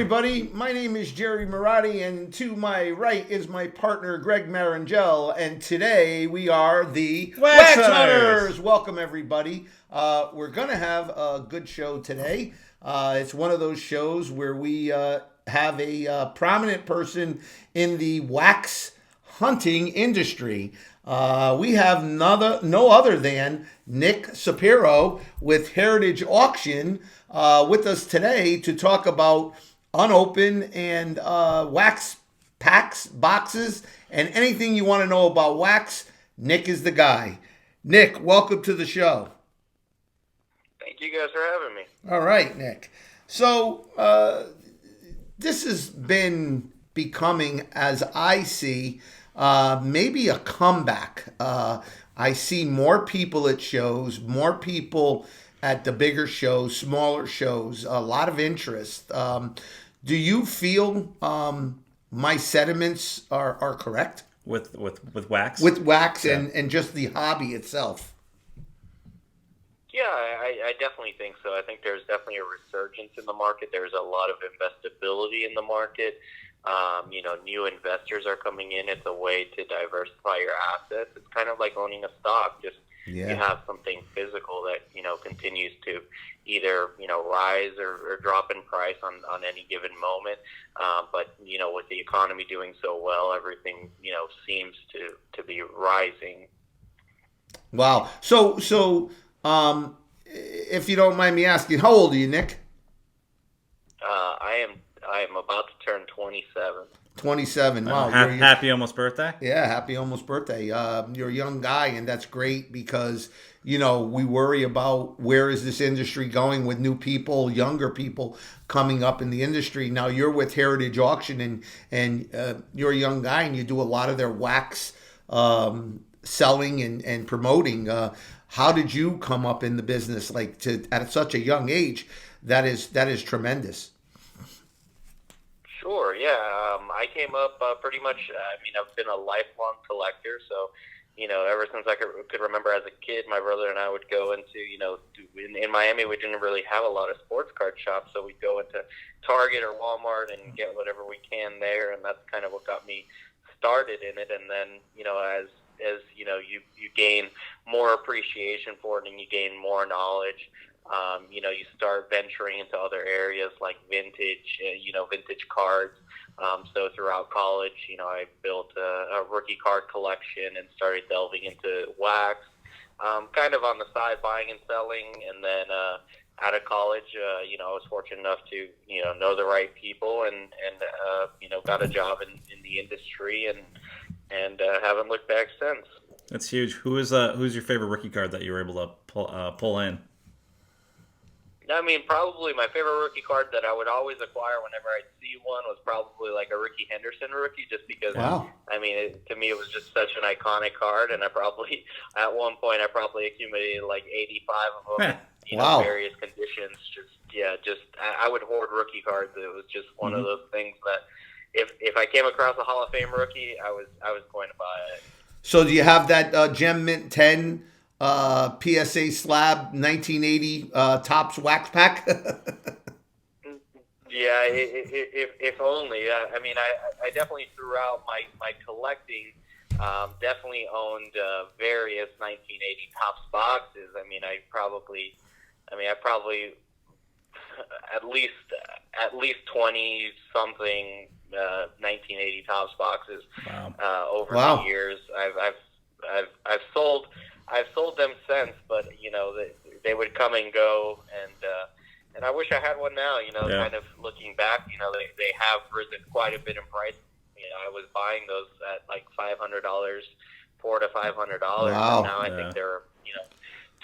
everybody. My name is Jerry Marotti, and to my right is my partner, Greg Marangel, and today we are the Wax Hunters. Welcome, everybody. We're going to have a good show today. It's one of those shows where we have a prominent person in the wax hunting industry. We have no other than Nick Cepero with Heritage Auction with us today to talk about unopened and wax packs, boxes, and anything you want to know about wax. Nick is the guy. Nick, welcome to the show. Thank you guys for having me. All right, Nick. So this has been becoming, as I see, maybe a comeback. I see more people at shows, more people at the bigger shows, smaller shows, a lot of interest. Do you feel my sentiments are correct? With wax? With wax and just the hobby itself. Yeah, I definitely think so. I think there's definitely a resurgence in the market. There's a lot of investability in the market. New investors are coming in. It's a way to diversify your assets. It's kind of like owning a stock. You have something physical that, continues to either, rise or drop in price on any given moment. But with the economy doing so well, everything, seems to be rising. Wow. So, if you don't mind me asking, how old are you, Nick? I am about to turn 27. 27. Wow. Happy almost birthday? Yeah, happy almost birthday. You're a young guy, and that's great because, we worry about where is this industry going with new people, younger people coming up in the industry. Now, you're with Heritage Auction, and you're a young guy, and you do a lot of their wax selling and promoting. How did you come up in the business at such a young age? That is tremendous. Sure, yeah. I came up pretty much, I've been a lifelong collector, so, ever since I could remember as a kid, my brother and I would go into, in Miami, we didn't really have a lot of sports card shops, so we'd go into Target or Walmart and get whatever we can there, and that's kind of what got me started in it. And then, as you gain more appreciation for it and you gain more knowledge, you start venturing into other areas like vintage, vintage cards. So throughout college, I built a rookie card collection and started delving into wax, kind of on the side, buying and selling. And then out of college, I was fortunate enough to, know the right people and got a job in the industry and haven't looked back since. That's huge. Who's your favorite rookie card that you were able to pull in? Probably my favorite rookie card that I would always acquire whenever I'd see one was probably like a Ricky Henderson rookie, just because, wow. To me, it was just such an iconic card, and at one point, I probably accumulated like 85 of them in wow. various conditions. I would hoard rookie cards. It was just one of those things that if I came across a Hall of Fame rookie, I was going to buy it. So do you have that Gem Mint 10 PSA slab 1980 Topps wax pack? Yeah, if only. I definitely throughout my collecting definitely owned various 1980 Topps boxes. I probably at least 20 something 1980 Topps boxes. Wow. Over wow. the years. I've sold them since, but they would come and go, and I wish I had one now. Kind of looking back, they have risen quite a bit in price. I was buying those at like $500, $400 to $500. Wow. And now I think they're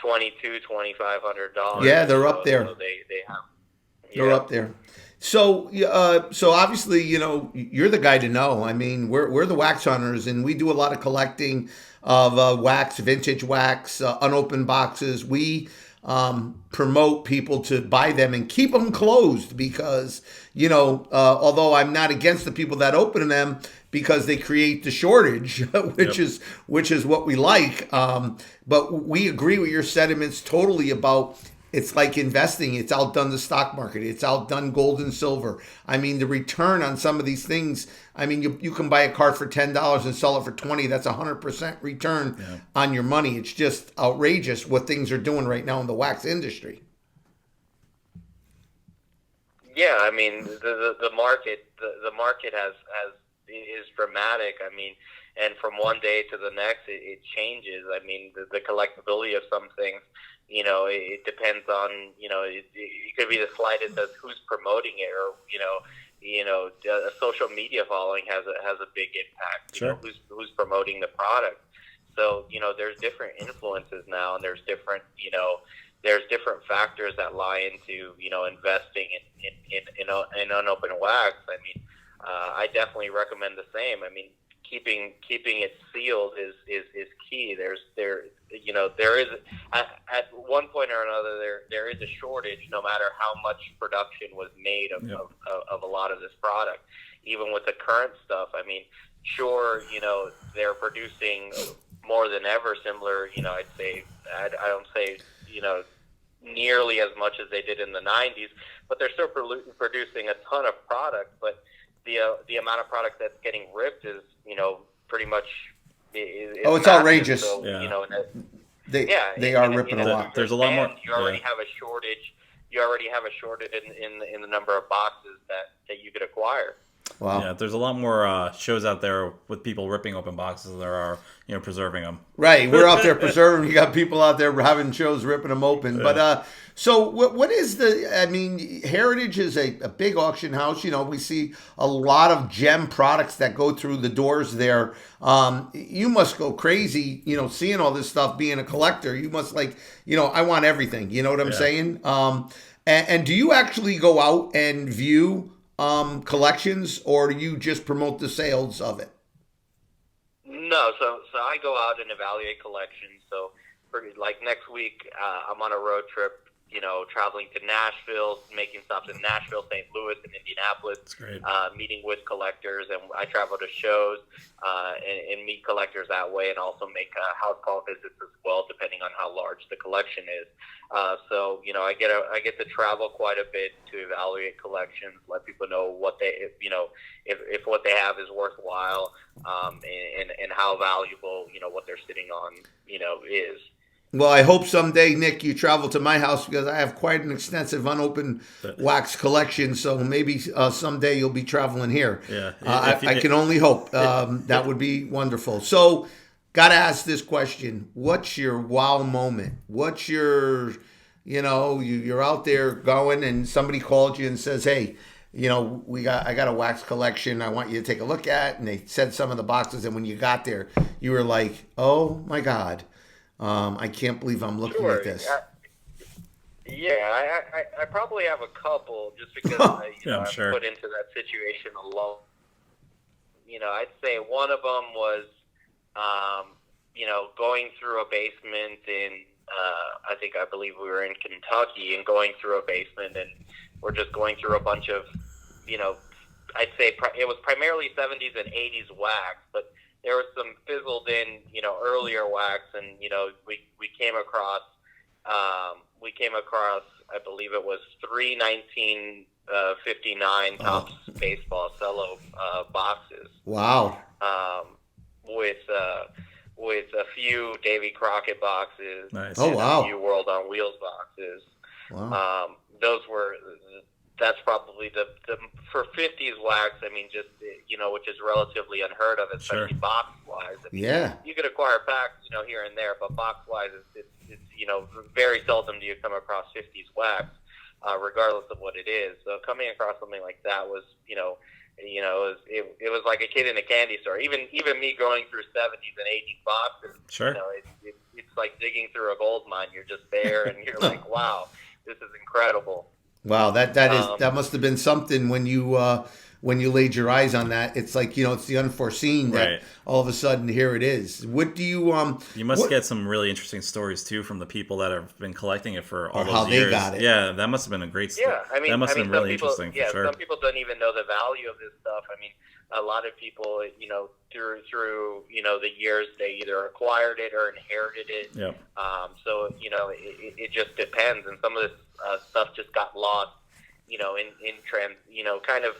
$2,200, $2,500. Yeah, they're up there. So they have. They're up there. So obviously, you're the guy to know. We're the wax hunters, and we do a lot of collecting of wax, vintage wax, unopened boxes. We promote people to buy them and keep them closed because, although I'm not against the people that open them because they create the shortage, which is what we like. But we agree with your sentiments totally about it's like investing. It's outdone the stock market. It's outdone gold and silver. I mean, the return on some of these things. I mean, you can buy a car for $10 and sell it for 20. That's 100% return on your money. It's just outrageous what things are doing right now in the wax industry. Yeah, I mean the market is dramatic. I mean, and from one day to the next, it changes. I mean, the collectability of some things, it depends on, it could be the slightest as who's promoting it, or a social media following has a big impact. Sure. Who's promoting the product. So there's different influences now, and there's different factors that lie into investing in unopened wax. I mean, I definitely recommend the same. I mean, keeping it sealed is key. There is at one point or another there is a shortage, no matter how much production was made of a lot of this product. Even with the current stuff, I mean, sure, they're producing more than ever. Similar, I'd say I don't say nearly as much as they did in the 90s, but they're still producing a ton of product. But the amount of product that's getting ripped is pretty much is it's massive. outrageous. So, they are ripping a lot. There's a lot more. You already have a shortage. You already have a shortage in the number of boxes that you could acquire. Wow. Yeah, there's a lot more shows out there with people ripping open boxes than there are, preserving them. Right, we're out there preserving. You got people out there having shows ripping them open. Yeah. But so what is the? I mean, Heritage is a big auction house. We see a lot of gem products that go through the doors there. You must go crazy, seeing all this stuff. Being a collector, you must I want everything. You know what I'm saying? And do you actually go out and view collections, or do you just promote the sales of it? No, so I go out and evaluate collections. So, like next week, I'm on a road trip, traveling to Nashville, making stops in Nashville, St. Louis, and Indianapolis. That's great. Meeting with collectors, and I travel to shows and meet collectors that way, and also make house call visits as well, depending on how large the collection is. So I get to travel quite a bit to evaluate collections, let people know what they if what they have is worthwhile, and how valuable what they're sitting on is. Well, I hope someday, Nick, you travel to my house, because I have quite an extensive unopened wax collection. So maybe someday you'll be traveling here. Yeah, I can only hope. That would be wonderful. So, got to ask this question: what's your wow moment? What's your, you're out there going, and somebody called you and says, "Hey, I got a wax collection I want you to take a look at," and they said some of the boxes, and when you got there, you were like, "Oh my God. I can't believe I'm looking at this." I probably have a couple, just because I'm sure. put into that situation alone. I'd say one of them was, going through a basement in, I believe we were in Kentucky, and going through a basement, and we're just going through a bunch of, I'd say it was primarily 70s and 80s wax, but there was some fizzled in, earlier wax, and we came across, I believe it was 3 1959 Topps baseball cello boxes. Wow. With a few Davy Crockett boxes. Nice. Oh, wow. A few World on Wheels boxes. Wow. That's probably the for 50s wax. I mean, just which is relatively unheard of, especially box wise. I mean, you could acquire packs, here and there, but box wise, it's very seldom do you come across 50s wax, regardless of what it is. So coming across something like that was, it was like a kid in a candy store. Even me going through 70s and 80s boxes, sure. It's like digging through a gold mine. You're just there, and you're like, wow, this is incredible. Wow, that must have been something when you when you laid your eyes on that. It's like, it's the unforeseen that Right. all of a sudden here it is. What do you You must what- get some really interesting stories too from the people that have been collecting it for all Or those how they years. got it. Yeah, that must have been a great story. Yeah, I mean, that must have some been really people, interesting for sure. some people don't even know the value of this stuff. I mean, a lot of people, through the years, they either acquired it or inherited it. Yep. So it just depends, and some of this stuff just got lost, kind of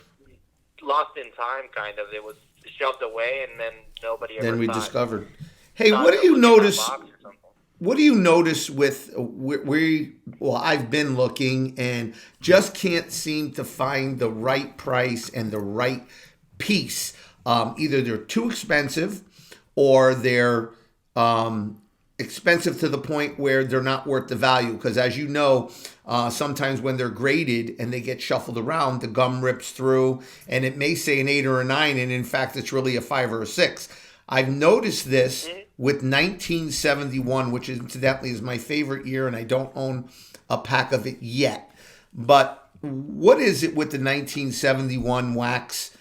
lost in time. Kind of, it was shoved away, and then nobody ever. then we thought- discovered. Hey, thought what do to you look at that notice? box or something. What do you notice with well, I've been looking and just can't seem to find the right price and the right piece. Either they're too expensive or they're expensive to the point where they're not worth the value. Because as you know, sometimes when they're graded and they get shuffled around, the gum rips through and it may say an 8 or a 9, and in fact, it's really a 5 or a 6. I've noticed this with 1971, which incidentally is my favorite year, and I don't own a pack of it yet. But what is it with the 1971 wax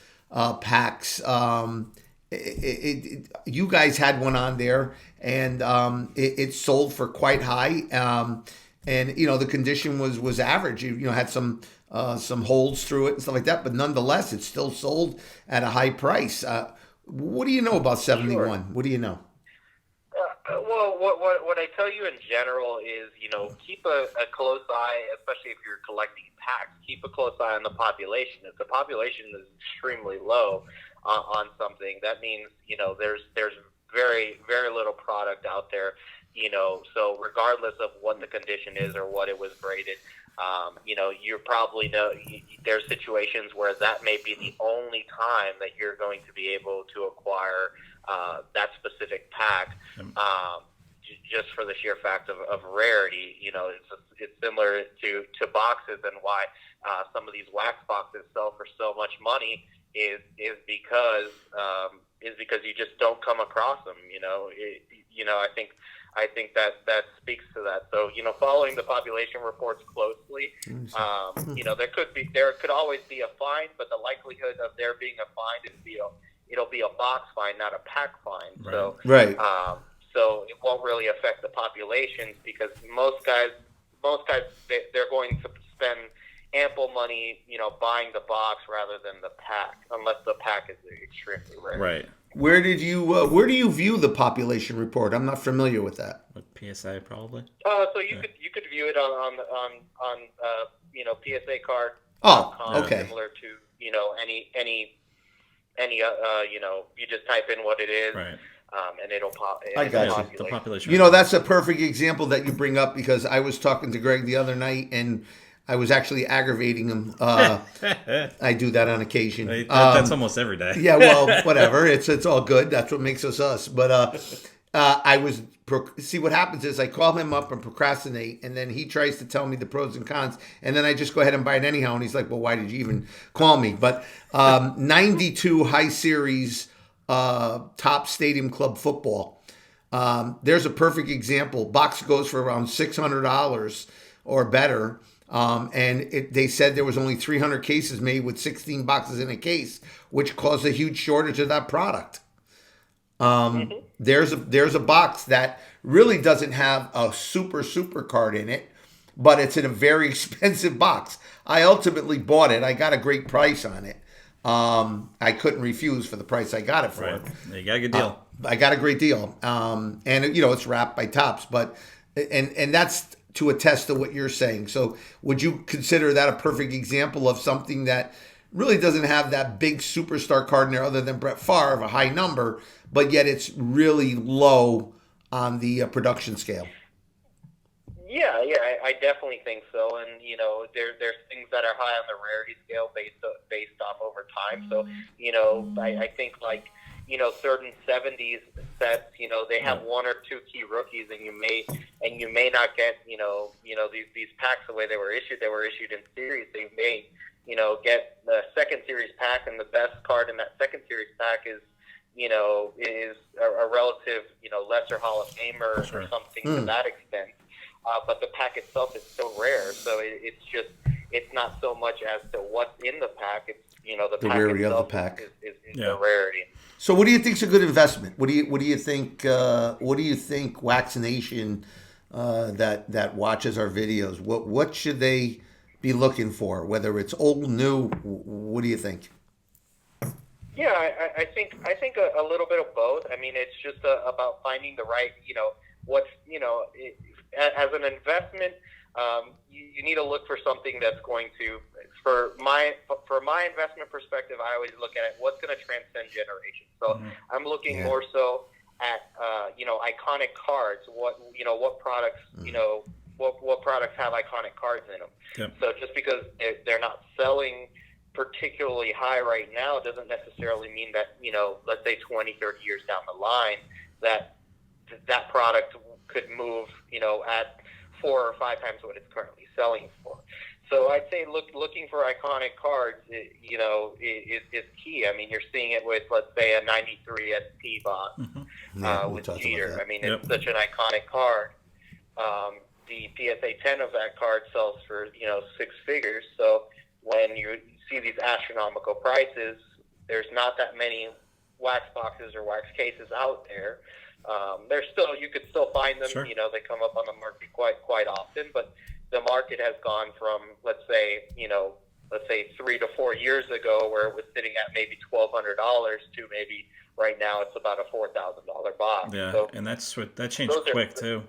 packs? You guys had one on there, and it sold for quite high. And the condition was average. You had some holes through it and stuff like that, but nonetheless, it still sold at a high price. What do you know about 71? Sure. What do you know? Well, what I tell you in general is, keep a close eye, especially if you're collecting packs. Keep a close eye on the population. If the population is extremely low on something, that means there's very, very little product out there. So regardless of what the condition is or what it was graded, you probably know there's situations where that may be the only time that you're going to be able to acquire that specific pack, just for the sheer fact of rarity. It's similar to boxes, and why some of these wax boxes sell for so much money is because you just don't come across them. I think that speaks to that. So, following the population reports closely, there could always be a fine, but the likelihood of there being a fine it'll be a box fine, not a pack fine. Right. So, right. So it won't really affect the populations, because most guys, they're going to spend ample money, buying the box rather than the pack, unless the pack is extremely rare. Right. Where do you view the population report? I'm not familiar with that. With PSA probably. So you could view it on PSA card. Oh, okay. Similar to any you just type in what it is. Right. And it'll pop. I got you. The population. That's a perfect example that you bring up, because I was talking to Greg the other night and I was actually aggravating him. I do that on occasion. That's almost every day. Yeah, well, whatever. It's all good. That's what makes us us. But see, what happens is I call him up and procrastinate, and then he tries to tell me the pros and cons, and then I just go ahead and buy it anyhow. And he's like, "Well, why did you even call me?" But 92 high series top stadium club football. There's a perfect example. Box goes for around $600 or better. And they said there was only 300 cases made with 16 boxes in a case, which caused a huge shortage of that product. There's a box that really doesn't have a super card in it, but it's in a very expensive box. I ultimately bought it. I got a great price on it. I couldn't refuse for the price I got it for. Right. You got a good deal. I got a great deal. And it's wrapped by Topps, but and that's to attest to what you're saying. So would you consider that a perfect example of something that really doesn't have that big superstar card in there other than Brett Favre, a high number, but yet it's really low on the production scale? Yeah, I definitely think so. And there's things that are high on the rarity scale based off over time. So I think certain 70s sets, they have one or two key rookies, and you may not get these packs the way they were issued. They were issued in series. So you may get the second series pack, and the best card in that second series pack is a relative lesser Hall of Famer or something to that extent. But the pack itself is so rare, so it's just it's not so much as to what's in the pack. It's the pack rarity of the itself pack. is the rarity. So, what do you think is a good investment? What do you think? What do you think, Wax Nation, that watches our videos? What should they be looking for? Whether it's old, new, what do you think? Yeah, I think a little bit of both. I mean, it's just about finding the right, as an investment, you need to look for something that's going to, for my investment perspective, I always look at it, what's going to transcend generations. So I'm looking more so at, iconic cards, what products, what products have iconic cards in them. Yep. So just because they're not selling particularly high right now doesn't necessarily mean that, let's say 20, 30 years down the line, that product could move, at 4 or 5 times what it's currently selling for. So I'd say looking for iconic cards, is key. I mean, you're seeing it with, let's say, a 93 SP box with Jeter. I mean, it's such an iconic card. The PSA 10 of that card sells for, 6 figures. So when you see these astronomical prices, there's not that many wax boxes or wax cases out there. You could still find them. Sure. They come up on the market quite often, but the market has gone from, let's say 3 to 4 years ago, where it was sitting at maybe $1,200 to maybe right now it's about a $4,000 box. Yeah, so and that changed quick too.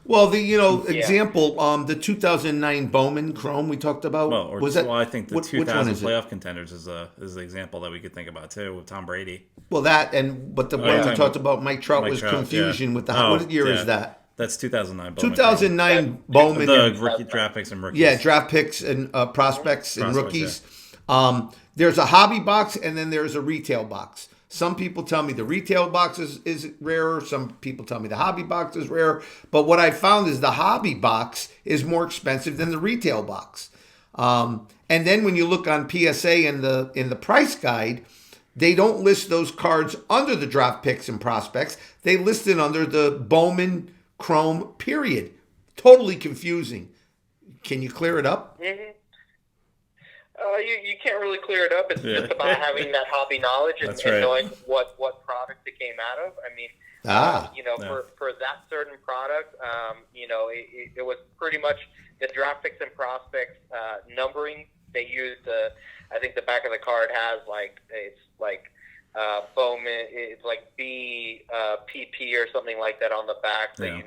Well, example, the 2009 Bowman Chrome we talked about. I think the 2000 playoff it? Contenders is the example that we could think about too with Tom Brady. Well, but the one we talked about, Mike Trout, was confusion with the. What year is that? That's 2009 Bowman. 2009 Bowman. The rookie draft picks and rookies. Yeah, draft picks and prospects and rookies. Yeah. There's a hobby box and then there's a retail box. Some people tell me the retail box is rarer. Some people tell me the hobby box is rare. But what I found is the hobby box is more expensive than the retail box. And then when you look on PSA in the price guide, they don't list those cards under the draft picks and prospects. They list it under the Bowman Chrome period. Totally confusing. Can you clear it up? Mm-hmm. You can't really clear it up. It's just about having that hobby knowledge and knowing what product it came out of. I mean, for that certain product, it was pretty much the draft picks and prospects numbering. They used I think the back of the card has Bowman, it's like BP or something like that on the back, so the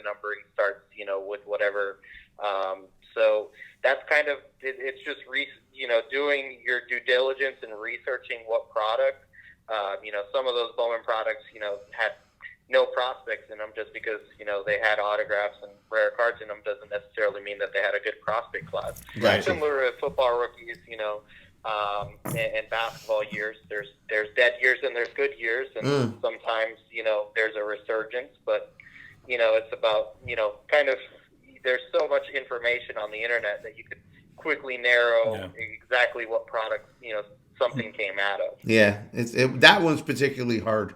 numbering starts with whatever. So that's kind of it's just doing your due diligence and researching what product. Some of those Bowman products had no prospects in them just because they had autographs and rare cards in them doesn't necessarily mean that they had a good prospect class. Right. Similar to football rookies, and basketball years, there's dead years and there's good years, and sometimes there's a resurgence, but it's about kind of there's so much information on the internet that you could quickly narrow exactly what product something came out of. Yeah, that one's particularly hard.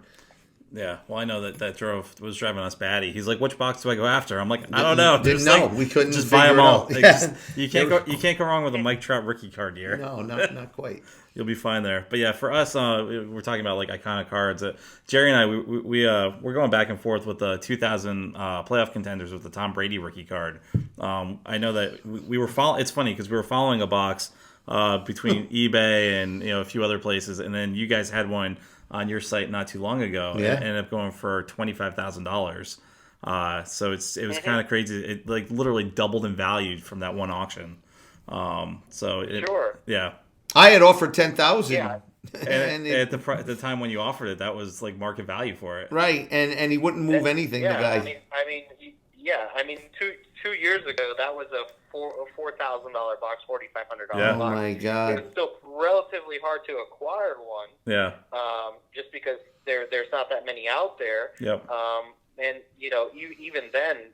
Yeah, well, I know that was driving us batty. He's like, "Which box do I go after?" I'm like, "I don't know." Didn't know. We couldn't just buy them all. Yeah. You can't go wrong with a Mike Trout rookie card year. No, not quite. You'll be fine there. But yeah, for us, we're talking about like iconic cards. Jerry and I, we're going back and forth with the 2000 playoff contenders with the Tom Brady rookie card. I know that we were following. It's funny because we were following a box between eBay and a few other places, and then you guys had one on your site not too long ago. Yeah. It ended up going for $25,000. So it was kind of crazy. It like literally doubled in value from that one auction. Sure. Yeah. I had offered $10,000. Yeah. And at the time when you offered it, that was like market value for it. Right, and he wouldn't move anything. Yeah, the guy. I mean, 2 years ago that was a $4,000 box, $4,500 box. Oh my God! It's still relatively hard to acquire one. Yeah. Just because there's not that many out there. Yep. And even then,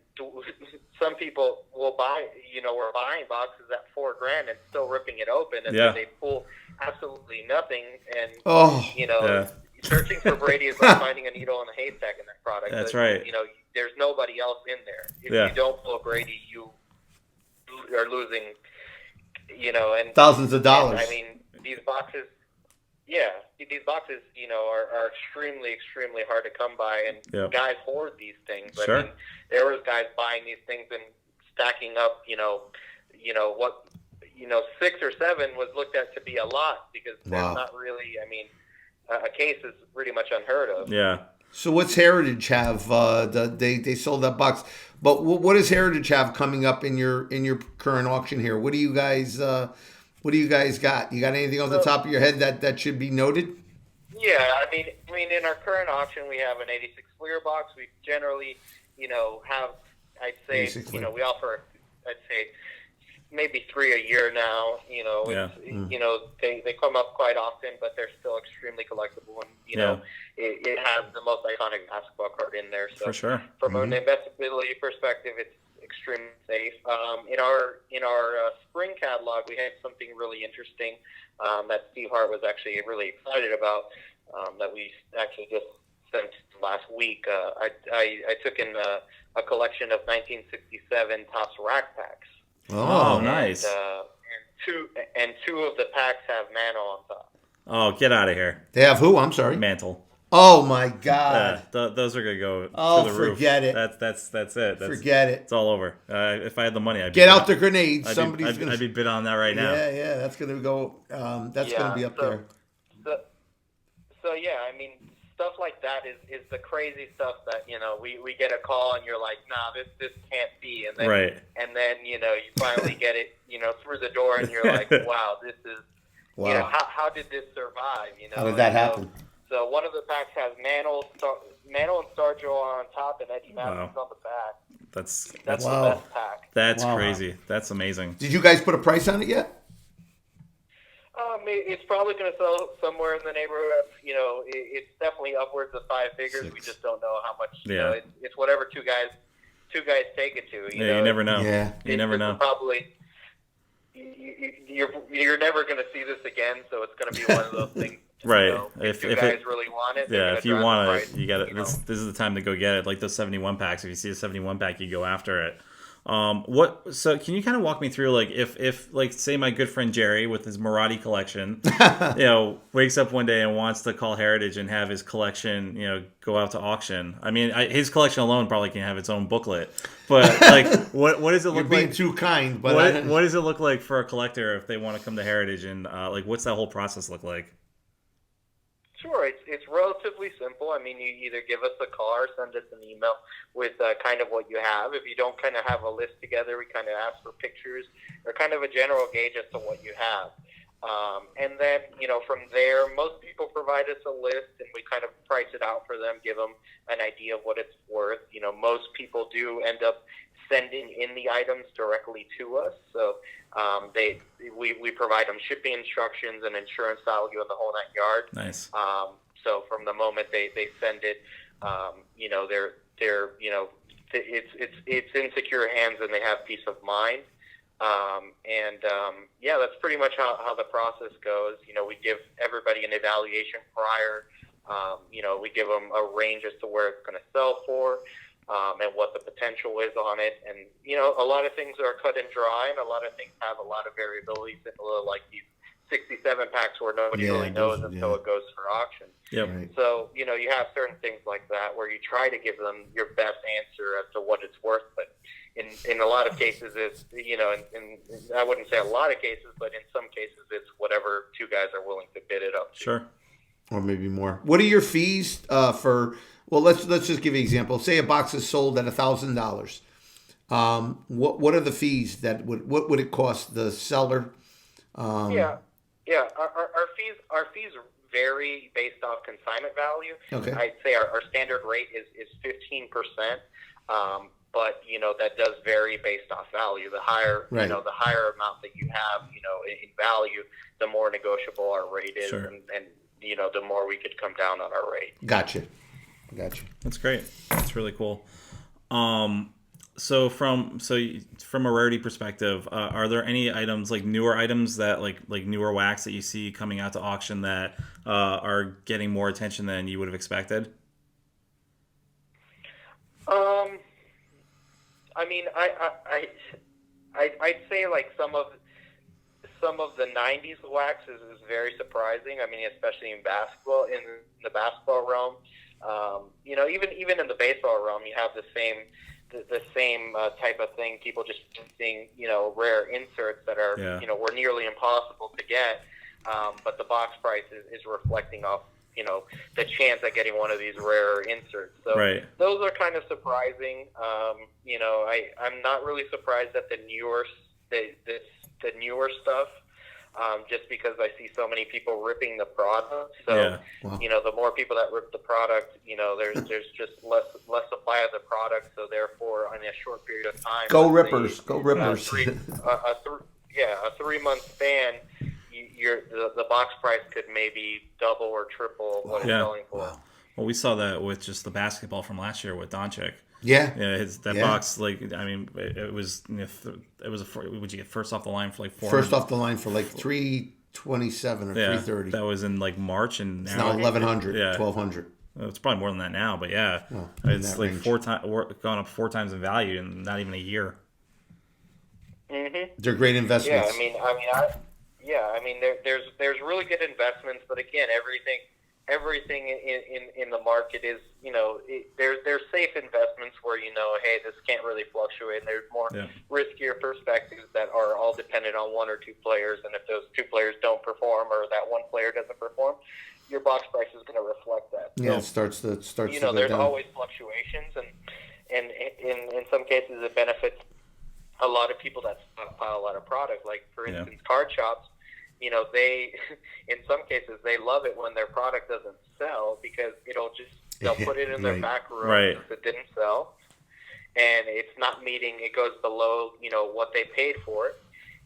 some people will buy. We're buying boxes at $4,000 and still ripping it open, and then they pull absolutely nothing. And searching for Brady is like finding a needle in a haystack in that product. That's right. There's nobody else in there. If you don't pull Brady, you are losing and thousands of dollars. And, I mean, these boxes, yeah, these boxes, are extremely, extremely hard to come by, and Yep. guys hoard these things. Sure. I mean, there was guys buying these things and stacking up, what, 6 or 7 was looked at to be a lot, because Wow. there's not really, I mean, a case is pretty much unheard of. Yeah. So what's Heritage have? They sold that box, but what does Heritage have coming up in your current auction here? What do you guys got? You got anything off the top of your head that should be noted? Yeah, I mean, in our current auction, we have an '86 Fleer box. We generally, have, I'd say, 86 Fleer. we offer, I'd say, maybe 3 a year now. Yeah. They come up quite often, but they're still extremely collectible, and it has the most iconic basketball card in there. So For sure. from an investability perspective, it's extremely safe. In our spring catalog, we had something really interesting that Steve Hart was actually really excited about, that we actually just sent last week. I took in a collection of 1967 Topps rack packs. Oh, nice. And two of the packs have Mano on top. Oh, get out of here. They have who? I'm sorry. Mantle. Oh my God. Those are gonna go to Oh, the roof. forget it. That's it. Forget it. It's all over. If I had the money, I'd Get out the grenades. I'd be bid on that right now. Yeah, that's gonna go. That's gonna be up there. So yeah, I mean, stuff like that is the crazy stuff that we get a call and you're like, nah, this can't be, and then Right. and then you finally get it through the door, and you're like, wow, this is how did this survive? How did that happen? So one of the packs has Mantle and Stargell on top, and Eddie Matthews on the back. That's the best pack. That's crazy. That's amazing. Did you guys put a price on it yet? It's probably going to sell somewhere in the neighborhood of, it's definitely upwards of 5 figures. 6. We just don't know how much. Yeah. It's whatever two guys take it to. You never know. Yeah. You never know. Probably, you're never going to see this again, so it's going to be one of those things. Right. If you guys really want it, if you want it, you got it. know. This is the time to go get it. Like those 71 packs. If you see a 71 pack, you go after it. So can you kind of walk me through, like, if like, say my good friend Jerry with his Marathi collection, wakes up one day and wants to call Heritage and have his collection, go out to auction. I mean, his collection alone probably can have its own booklet, but like, what does it look You're being like? too kind, but What does it look like for a collector if they want to come to Heritage, and like, what's that whole process look like? Sure, it's relatively simple. I mean, you either give us a call or send us an email with kind of what you have. If you don't kind of have a list together, we kind of ask for pictures or kind of a general gauge as to what you have. And then, from there, most people provide us a list, and we kind of price it out for them, give them an idea of what it's worth. Most people do end up sending in the items directly to us. So we provide them shipping instructions and insurance value and the whole 9 yards. Nice. So from the moment they send it, it's in secure hands and they have peace of mind. That's pretty much how the process goes. We give everybody an evaluation prior. We give them a range as to where it's going to sell for. And what the potential is on it. And, a lot of things are cut and dry, and a lot of things have a lot of variability, like these 67 packs where nobody really knows until it goes for auction. Yep. Right. So, you have certain things like that where you try to give them your best answer as to what it's worth. But in a lot of cases, it's, and I wouldn't say a lot of cases, but in some cases, it's whatever two guys are willing to bid it up to. Sure. Or maybe more. What are your fees for? Well, let's just give you an example. Say a box is sold at $1,000. What are the fees what would it cost the seller? Our fees vary based off consignment value. Okay. I'd say our standard rate is 15%. But that does vary based off value. The higher right. The higher amount that you have, in value, the more negotiable our rate is, sure. and the more we could come down on our rate. Gotcha. That's great. That's really cool. So from a rarity perspective, are there any items, like newer items that like newer wax that you see coming out to auction that are getting more attention than you would have expected? I mean, I'd say like some of some of the '90s wax is very surprising. I mean, especially in basketball, in the basketball realm. Even in the baseball realm, you have the same type of thing. People just seeing rare inserts that are were nearly impossible to get, but the box price is reflecting off the chance at getting one of these rare inserts. So those are kind of surprising. I'm not really surprised at the newer stuff. Just because I see so many people ripping the product. So, the more people that rip the product, there's just less supply of the product. So therefore, in a short period of time, go Rippers. A 3-month span, the box price could maybe double or triple what it's selling for. Wow. Well, we saw that with just the basketball from last year with Doncic. Box, it was would you get first off the line for like first off the line for like $327 or $330. That was in like March, and now it's now $1,100, $1,200. It's probably more than that now, but it's like range. Gone up 4 times in value in not even a year. Mm-hmm. They're great investments. There's really good investments, but again, everything in the market is, there's safe investments where, hey, this can't really fluctuate. And there's more riskier perspectives that are all dependent on 1 or 2 players. And if those 2 players don't perform or that 1 player doesn't perform, your box price is going to reflect that. Yeah, so, it starts to go there's down. always fluctuations, and in some cases it benefits a lot of people that stockpile a lot of product. Like, for instance, card shops. They, in some cases, they love it when their product doesn't sell because they'll put it in their back room if it didn't sell, and it's not meeting. It goes below, what they paid for it,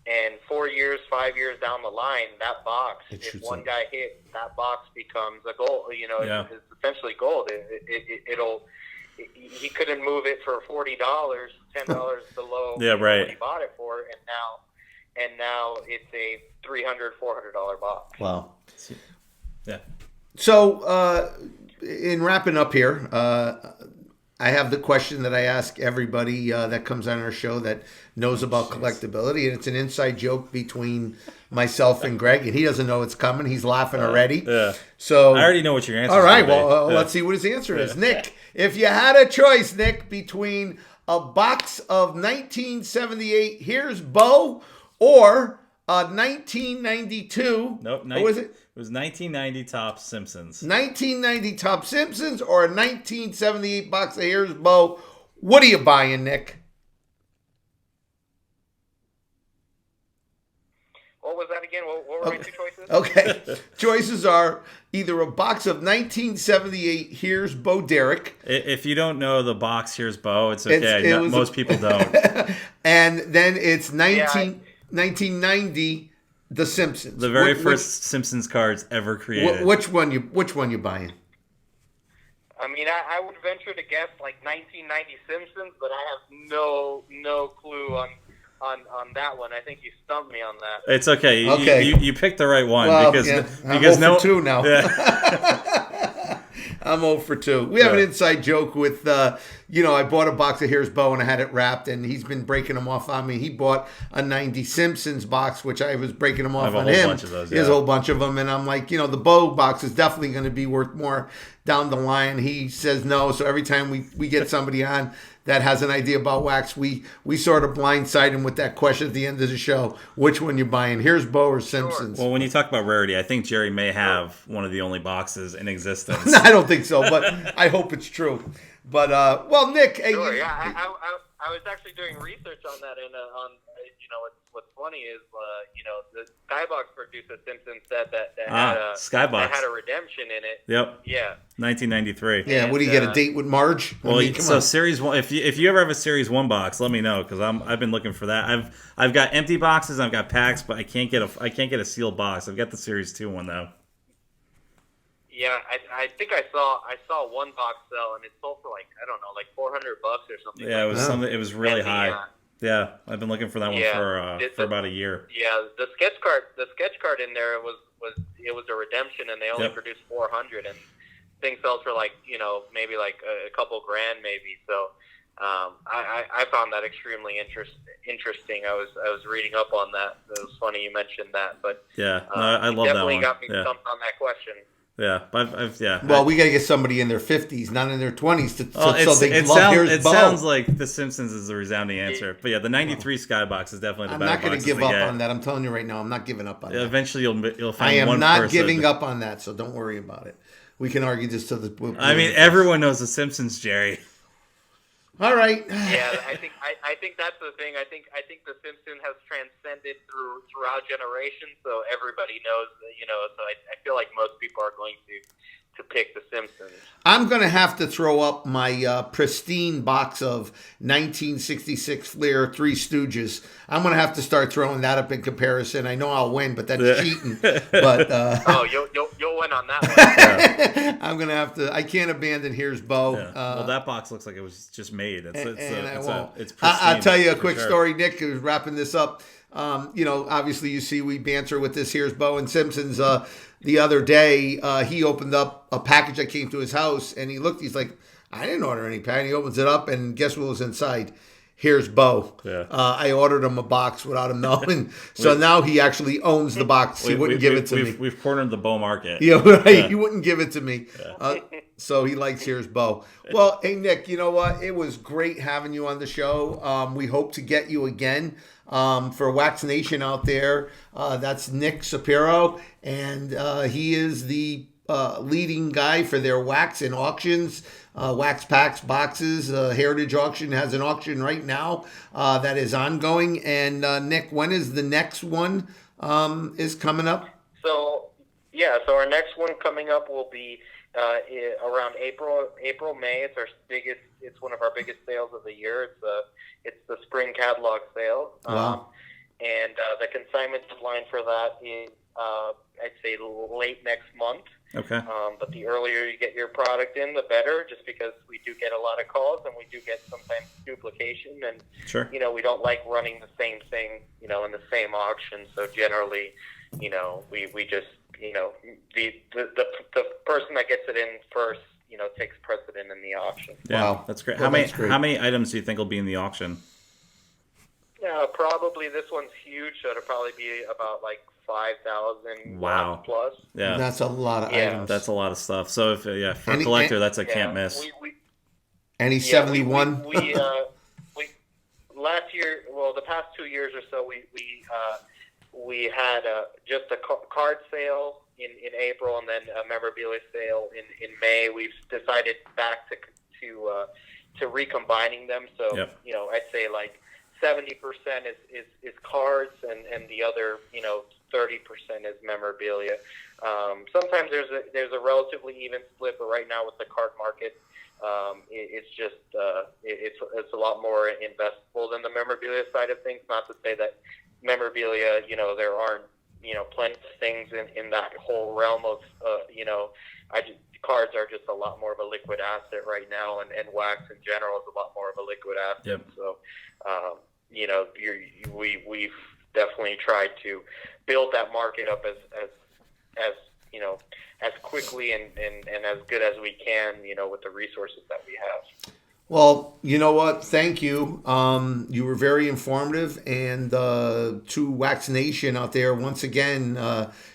and 4 years, 5 years down the line, that box, if one guy hit, that box becomes a gold. It's essentially gold. He couldn't move it for $40, $10 below what he bought it for, and now it's a $300-$400 box. Wow. Yeah. So, in wrapping up here, I have the question that I ask everybody that comes on our show that knows about collectability, and it's an inside joke between myself and Greg, and he doesn't know it's coming. He's laughing already. So I already know what your answer is. All right, well, let's see what his answer is. Nick, if you had a choice, Nick, between a box of 1978 Here's Bo or a 1992. Nope. What was it? It was 1990 Top Simpsons. 1990 Top Simpsons or a 1978 box of Here's Bo. What are you buying, Nick? What was that again? What were my 2 choices? Okay. Choices are either a box of 1978 Here's Bo Derek. If you don't know the box Here's Bo, it's okay. Most people don't. And then it's 1990 The Simpsons. The very first Simpsons cards ever created. Which one you buying? I mean, I would venture to guess like 1990 Simpsons, but I have no clue on that one. I think you stumped me on that. It's okay. Okay. You picked the right one because I'm 0 for 2 now. Yeah. I'm 0 for 2. We have an inside joke with, I bought a box of Here's Bo and I had it wrapped, and he's been breaking them off on me. He bought a 90 Simpsons box, which I was breaking them off on him. Bunch of those, He has a whole bunch of them, and I'm like, the Bo box is definitely going to be worth more down the line. He says no, so every time we get somebody on that has an idea about wax, we sort of blindside him with that question at the end of the show. Which one you buying? Here's Bo or Simpsons? Well, when you talk about rarity, I think Jerry may have one of the only boxes in existence. No, I don't think so, but I hope it's true. But, Nick. Sure, I was actually doing research on that, and what's funny is, the Skybox producer Simpson said that had a redemption in it. Yep. Yeah. 1993. Yeah. What do you get, a date with Marge? Series 1. If you ever have a Series 1 box, let me know because I've been looking for that. I've got empty boxes, I've got packs, but I can't get a sealed box. I've got the Series 2 one though. Yeah, I think I saw one box sell and it sold for like $400 or something. Yeah, it was something. It was really high. Yeah, I've been looking for that one for about a year. Yeah, the sketch card in there was a redemption, and they only produced 400, and things sold for maybe like a couple grand maybe. So I found that extremely interesting. I was reading up on that. It was funny you mentioned that, but Yeah, no, I love that definitely one. got me Yeah, stumped on that question. yeah, but Well, we got to get somebody in their 50s, not in their 20s, so they it love sounds Here's Bo. sounds like The Simpsons is the resounding answer. But yeah, the '93 Skybox is definitely the I'm better not going boxes to give to up get. on that. I'm telling you right now, I'm not giving up on that. Eventually, you'll I find am one not person. giving up on that, so don't worry about it. We can argue this till the. I mean, everyone knows The Simpsons, Jerry. All right. Yeah, I think that's the thing. I think The Simpsons has transcended throughout generations, so everybody knows. So I feel like most people are going to pick The Simpsons. I'm going to have to throw up my pristine box of 1966 Fleer Three Stooges. I'm going to have to start throwing that up in comparison. I know I'll win, but that's cheating. But oh, you'll win on that one. Yeah. I'm going to have to. I can't abandon Here's Bo. Yeah. Well, that box looks like it was just made. It's I'll tell you a quick sure. story. Nick is wrapping this up. Obviously you see we banter with this Here's Bo and Simpsons. The other day, he opened up a package that came to his house, and he's like, I didn't order any package. He opens it up, and guess what was inside? Here's Bo. Yeah. I ordered him a box without him knowing. So now he actually owns the box. He wouldn't give it to me. We've cornered the Bo market. Yeah, right. Yeah. He wouldn't give it to me. Yeah. So he likes Here's Bo. Well, hey, Nick, you know what? It was great having you on the show. We hope to get you again. For Wax Nation out there, that's Nick Cepero, and he is the leading guy for their wax and auctions, wax packs, boxes. Heritage Auction has an auction right now that is ongoing. And Nick, when is the next one is coming up? So our next one coming up will be around April, May. It's one of our biggest sales of the year. It's the spring catalog sale. Wow. And the consignment deadline for that is, I'd say, late next month. Okay. But the earlier you get your product in, the better, just because we do get a lot of calls and we do get sometimes duplication. And, sure. We don't like running the same thing, in the same auction. So generally, we just, the person that gets it in first, takes precedent in the auction. Yeah, wow. That's great. Well, How many items do you think will be in the auction? Probably this one's huge, so it'll probably be about like 5,000 plus. Yeah, that's a lot of items. That's a lot of stuff. So for a collector, that's a can't miss. Any 71? We last year, well, the past 2 years or so, we had just a card sale in April, and then a memorabilia sale in May. We've decided back to recombining them. So yep. I'd say like 70% is cards, and the other 30% is memorabilia. Sometimes there's a relatively even split, but right now with the card market, it's just it's a lot more investable than the memorabilia side of things. Not to say that memorabilia, there aren't plenty of things in that whole realm of cards are just a lot more of a liquid asset right now, and wax in general is a lot more of a liquid asset. Yep. So we've definitely tried to build that market up as as quickly and as good as we can, with the resources that we have. Well, you know what? Thank you. You were very informative, and to Wax Nation out there, once again,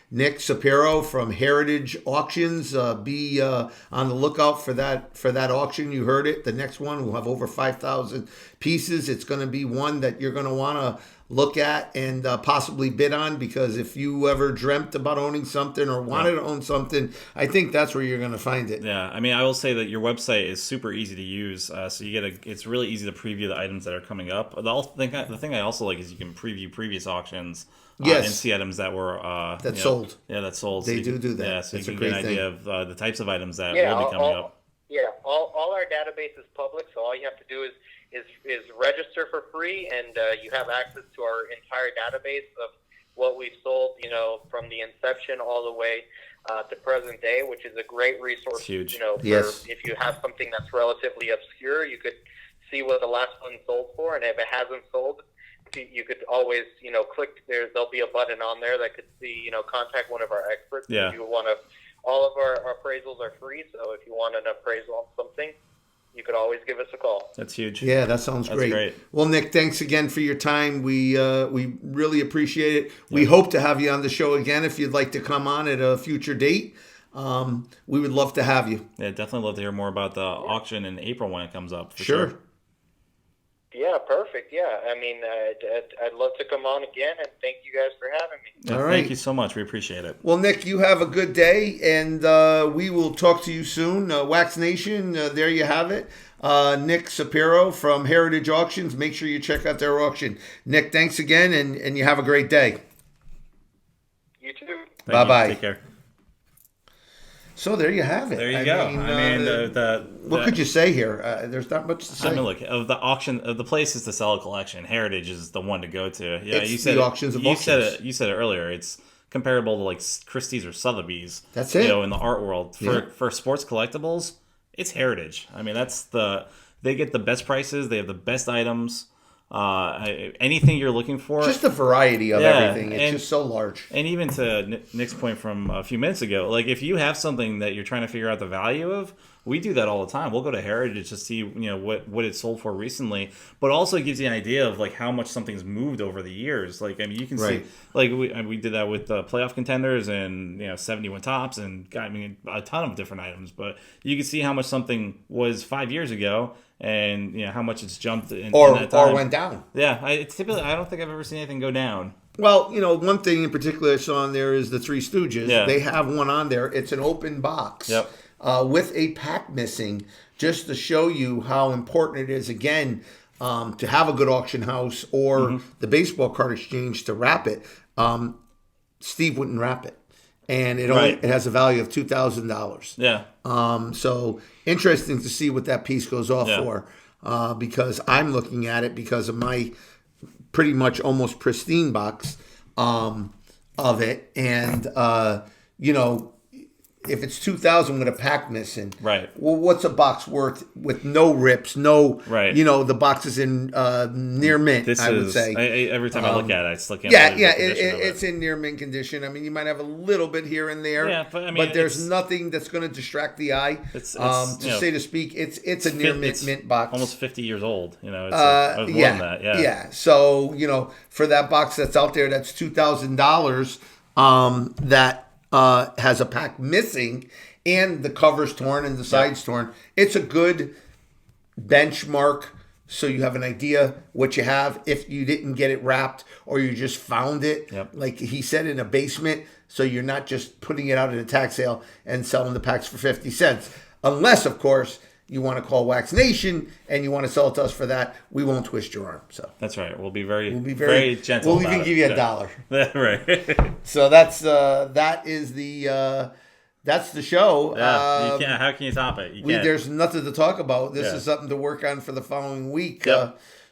Nick Cepero from Heritage Auctions. Be on the lookout for that auction. You heard it. The next one will have over 5,000 pieces. It's going to be one that you're going to want to look at and possibly bid on, because if you ever dreamt about owning something or wanted to own something, I think that's where you're going to find it. Yeah, I mean, I will say that your website is super easy to use. So it's really easy to preview the items that are coming up. The thing I also like is you can preview previous auctions. Yes. And see items that were sold. Yeah, that sold. They do that. Yeah, so That's you can get an idea of the types of items that will be coming up. Yeah, all our database is public, so all you have to do is register for free, and you have access to our entire database of what we've sold, from the inception all the way to present day, which is a great resource. It's huge. Yes. If you have something that's relatively obscure, you could see what the last one sold for, and if it hasn't sold, you could always, click there. There'll be a button on there that could see, contact one of our experts. Yeah. If you want to, all of our appraisals are free. So if you want an appraisal on something, you could always give us a call. That's huge. Yeah, that sounds great. Well, Nick, thanks again for your time. We really appreciate it. We hope to have you on the show again if you'd like to come on at a future date. We would love to have you. Yeah, definitely love to hear more about the auction in April when it comes up. For sure. Yeah, perfect. Yeah, I mean, I'd love to come on again, and thank you guys for having me. Yeah, all right. Thank you so much. We appreciate it. Well, Nick, you have a good day, and we will talk to you soon. Wax Nation, there you have it. Nick Cepero from Heritage Auctions. Make sure you check out their auction. Nick, thanks again, and you have a great day. You too. Bye-bye. Take care. So there you have it. There you go. What could you say here? There's not much to say. I mean, look, of the auction, of the places to sell a collection, Heritage is the one to go to. Yeah, it's you said the auctions of auctions. You said it earlier. It's comparable to like Christie's or Sotheby's. That's it. You know, in the art world, for sports collectibles, it's Heritage. I mean, they get the best prices. They have the best items. Anything you're looking for, just the variety of everything. It's just so large. And even to Nick's point from a few minutes ago, like if you have something that you're trying to figure out the value of, we do that all the time. We'll go to Heritage to see what it sold for recently, but also it gives you an idea of like how much something's moved over the years. Like, I mean, you can see, like we did that with the playoff contenders and 71 tops and a ton of different items. But you can see how much something was 5 years ago. And how much it's jumped in that time. Or went down. Yeah, I don't think I've ever seen anything go down. Well, one thing in particular I saw on there is the Three Stooges. Yeah. They have one on there. It's an open box with a pack missing, just to show you how important it is, again, to have a good auction house or the baseball card exchange to wrap it. Steve wouldn't wrap it. And it has a value of $2,000. Yeah. So interesting to see what that piece goes off for, because I'm looking at it because of my pretty much almost pristine box of it, and if it's $2,000 with a pack missing, right? Well, what's a box worth with no rips, no, right? The box is in near mint. I would say every time I look at it, I still can't. It's in near mint condition. I mean, you might have a little bit here and there, but there's nothing that's going to distract the eye. Say to speak, it's a near mint box, almost 50 years old. I was more than that. Yeah. So for that box that's out there, that's $2,000. That has a pack missing and the cover's torn and the side's torn. It's a good benchmark, so you have an idea what you have if you didn't get it wrapped or you just found it, like he said, in a basement, so you're not just putting it out at a tag sale and selling the packs for 50 cents. Unless, of course, you want to call Wax Nation and you want to sell it to us for that, we won't twist your arm. So that's right. We'll be very gentle. We'll even give you $1. Right. So that's the show. Yeah. You can't. How can you top it? There's nothing to talk about. This is something to work on for the following week.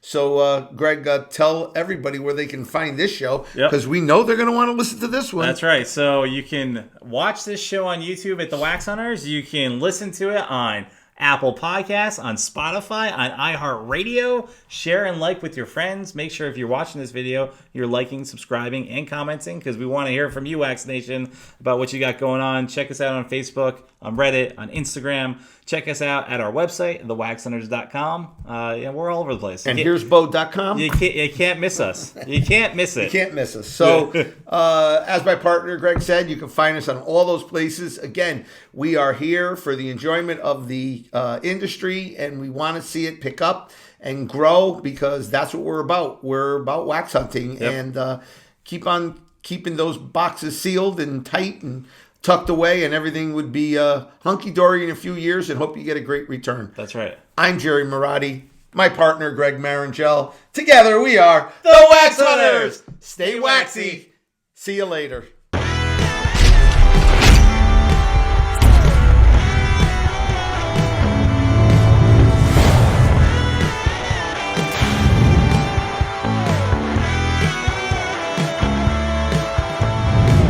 So, Greg, tell everybody where they can find this show, because we know they're going to want to listen to this one. That's right. So you can watch this show on YouTube at The Wax Hunters. You can listen to it on Apple Podcasts, on Spotify, on iHeartRadio. Share and like with your friends. Make sure if you're watching this video, you're liking, subscribing, and commenting, because we want to hear from you, Wax Nation, about what you got going on. Check us out on Facebook, on Reddit, on Instagram. Check us out at our website, thewaxhunters.com. We're all over the place. And here's Bo.com. You can't miss us. You can't miss it. You can't miss us. So, as my partner Greg said, you can find us on all those places. Again, we are here for the enjoyment of the industry, and we want to see it pick up and grow, because that's what we're about. We're about wax hunting, and keep on keeping those boxes sealed and tight and tucked away, and everything would be hunky-dory in a few years, and hope you get a great return. That's right. I'm Jerry Marotti, my partner Greg Marangel. Together we are the Wax Hunters. Stay waxy. See you later.